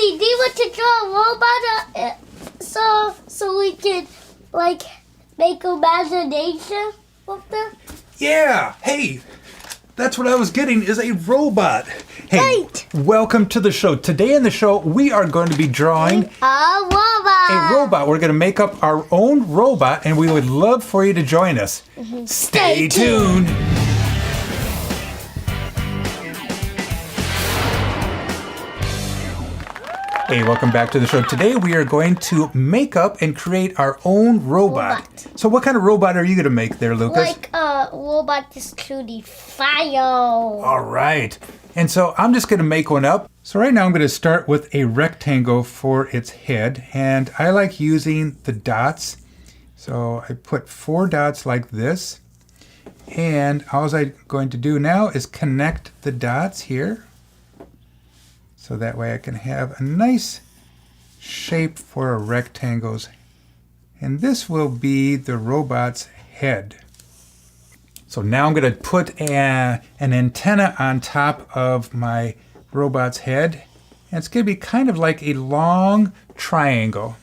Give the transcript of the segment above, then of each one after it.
Daddy, do you want to draw a robot so we can like make imagination with them? Yeah. Hey, that's what I was getting is a robot. Hey, Right. welcome to the show. Today in the show, we are going to be drawing A robot. a robot. We're going to make up our own robot, and we would love for you to join us. Stay tuned. Hey, welcome back to the show. Today we are going to make up and create our own robot. So what kind of robot are you going to make there, Lucas? Like a robot is shooting fire. All right. And so I'm just going to make one up. So right now I'm going to start with a rectangle for its head. And I like using the dots. So I put 4 dots like this. And all I'm going to do now is connect the dots here. So that way I can have a nice shape for a rectangle's. And this will be the robot's head. So now I'm going to put an antenna on top of my robot's head. And it's going to be kind of like a long triangle.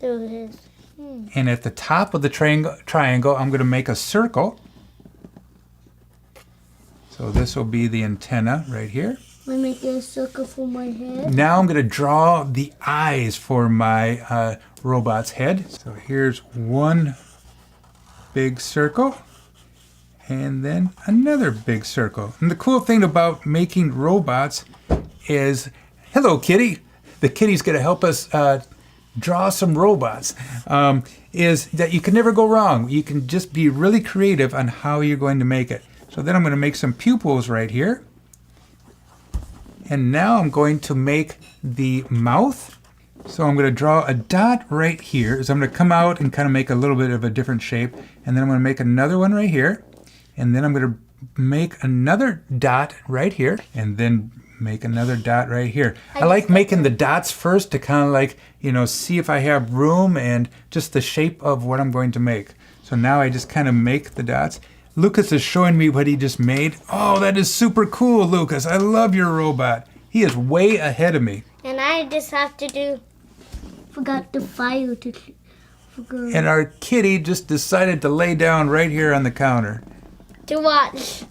There it is. And at the top of the triangle, I'm going to make a circle. So this will be the antenna right here. I'm making a circle for my head. Now I'm going to draw the eyes for my robot's head. So here's one big circle and then another big circle. And the cool thing about making robots is, hello kitty, the kitty's going to help us draw some robots, is that you can never go wrong. You can just be really creative on how you're going to make it. So then I'm going to make some pupils right here. And now I'm going to make the mouth. So I'm going to draw a dot right here. So I'm going to come out and kind of make a little bit of a different shape. And then I'm going to make another one right here. And then I'm going to make another dot right here. And then make another dot right here. I like making the dots first to kind of like, see if I have room and just the shape of what I'm going to make. So now I just kind of make the dots. Lucas is showing me what he just made. Oh, that is super cool, Lucas. I love your robot. He is way ahead of me. And I just have to forgot the fire to forgot. And our kitty just decided to lay down right here on the counter. To watch.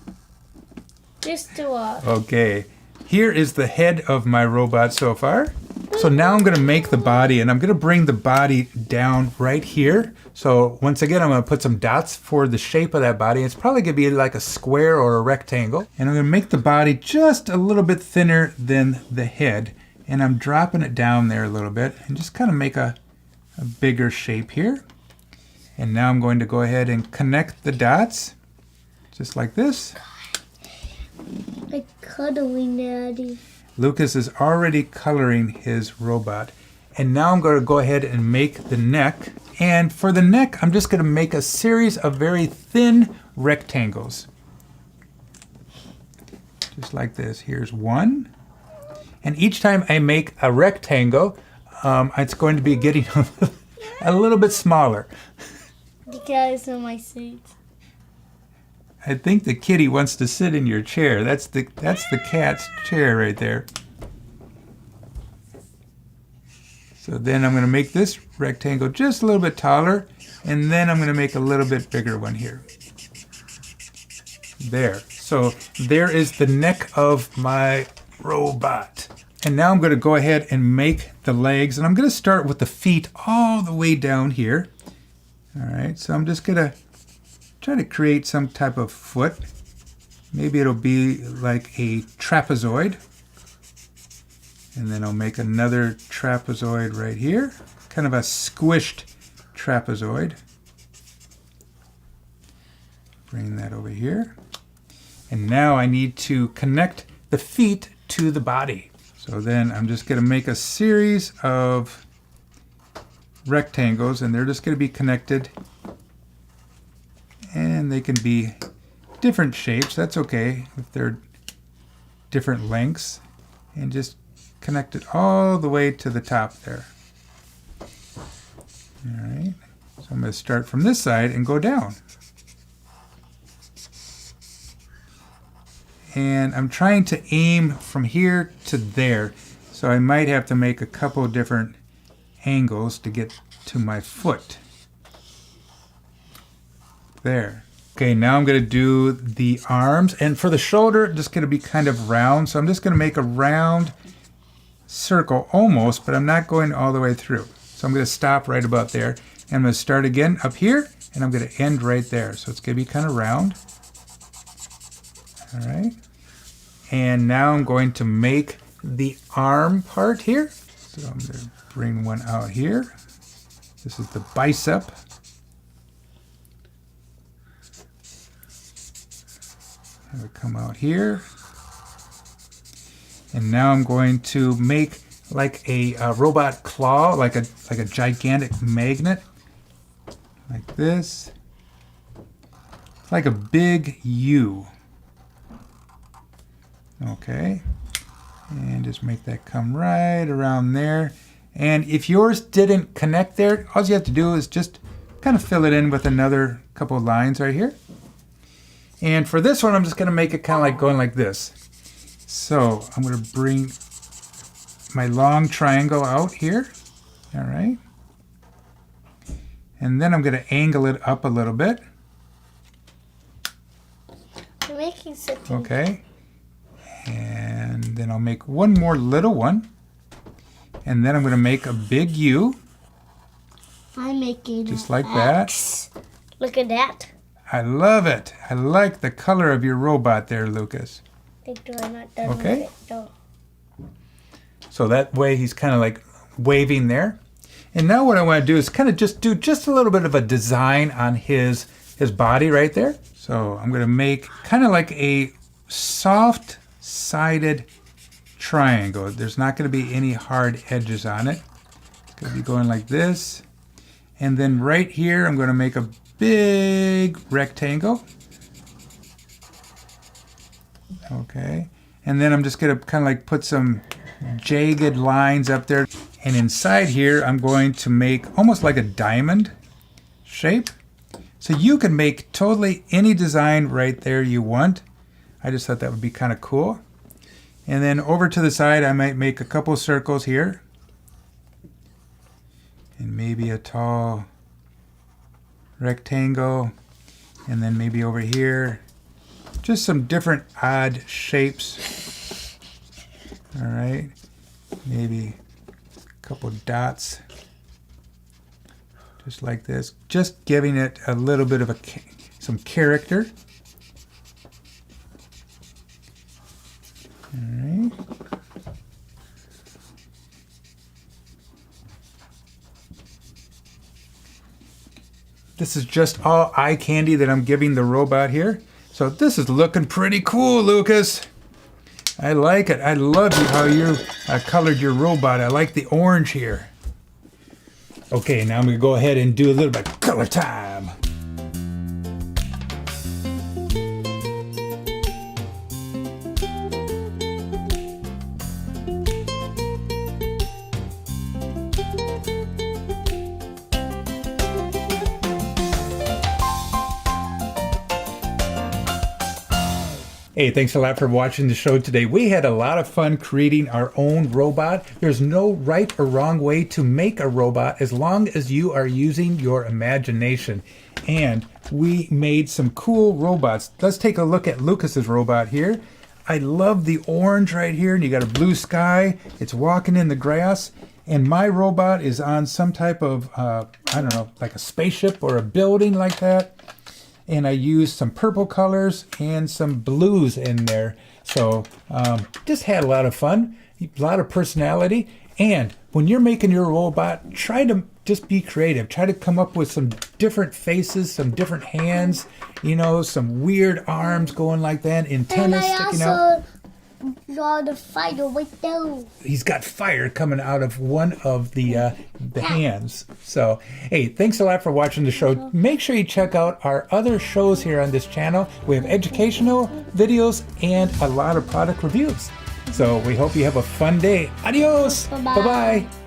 Just to watch. Okay. Here is the head of my robot so far. So now I'm going to make the body, and I'm going to bring the body down right here. So once again, I'm going to put some dots for the shape of that body. It's probably going to be like a square or a rectangle. And I'm going to make the body just a little bit thinner than the head. And I'm dropping it down there a little bit and just kind of make a bigger shape here. And now I'm going to go ahead and connect the dots just like this. Like cuddling, Daddy. Lucas is already coloring his robot. And now I'm going to go ahead and make the neck. And for the neck, I'm just going to make a series of very thin rectangles. Just like this. Here's one. And each time I make a rectangle, it's going to be getting a little bit smaller. The cat is in my seat. I think the kitty wants to sit in your chair. That's the cat's chair right there. So then I'm going to make this rectangle just a little bit taller, and then I'm going to make a little bit bigger one here. There. So there is the neck of my robot. And now I'm going to go ahead and make the legs, and I'm going to start with the feet all the way down here. All right, so I'm just going to try to create some type of foot. Maybe it'll be like a trapezoid. And then I'll make another trapezoid right here. Kind of a squished trapezoid. Bring that over here. And now I need to connect the feet to the body. So then I'm just going to make a series of rectangles, and they're just going to be connected. And they can be different shapes. That's okay if they're different lengths. And just connect it all the way to the top there. All right. So I'm going to start from this side and go down. and I'm trying to aim from here to there. So I might have to make a couple different angles to get to my foot. There. Okay, now I'm going to do the arms, and for the shoulder, just going to be kind of round. So I'm just going to make a round circle almost, but I'm not going all the way through. So I'm going to stop right about there, and I'm going to start again up here, and I'm going to end right there. So it's going to be kind of round. All right. And now I'm going to make the arm part here. So I'm going to bring one out here. This is the bicep. Have it come out here. And now I'm going to make like a robot claw, like a gigantic magnet, like this, like a big U. Okay, and just make that come right around there. And if yours didn't connect there, all you have to do is just kind of fill it in with another couple of lines right here. And for this one, I'm just going to make it kind of like going like this. So I'm going to bring my long triangle out here. All right. And then I'm going to angle it up a little bit. You're making something. Okay. And then I'll make one more little one. And then I'm going to make a big U. I'm making just like X. that. Look at that. I love it. I like the color of your robot there, Lucas. I'm not done Okay. with it, though. So that way he's kind of like waving there. And now what I want to do is kind of just do just a little bit of a design on his body right there. So I'm going to make kind of like a soft-sided triangle. There's not going to be any hard edges on it. It's going to be going like this. And then right here I'm going to make a big rectangle. Okay. And then I'm just going to kind of like put some jagged lines up there. And inside here I'm going to make almost like a diamond shape. So you can make totally any design right there you want. I just thought that would be kind of cool. And then over to the side I might make a couple circles here. And maybe a tall rectangle, and then maybe over here just some different odd shapes. All right, maybe a couple dots just like this, just giving it a little bit of some character. All right. This is just all eye candy that I'm giving the robot here. So this is looking pretty cool, Lucas. I like it. I love how you colored your robot. I like the orange here. Okay, now I'm going to go ahead and do a little bit of color time. Hey, thanks a lot for watching the show today. We had a lot of fun creating our own robot. There's no right or wrong way to make a robot as long as you are using your imagination. And we made some cool robots. Let's take a look at Lucas's robot here. I love the orange right here, and you got a blue sky. It's walking in the grass. And my robot is on some type of, I don't know, like a spaceship or a building like that. And I used some purple colors and some blues in there. So just had a lot of fun, a lot of personality. And when you're making your robot, try to just be creative. Try to come up with some different faces, some different hands, you know, some weird arms going like that, antennas sticking out. Got a fire right there. He's got fire coming out of one of the hands. So, hey, thanks a lot for watching the show. Make sure you check out our other shows here on this channel. We have educational videos and a lot of product reviews. So we hope you have a fun day. Adios. Bye-bye. Bye-bye.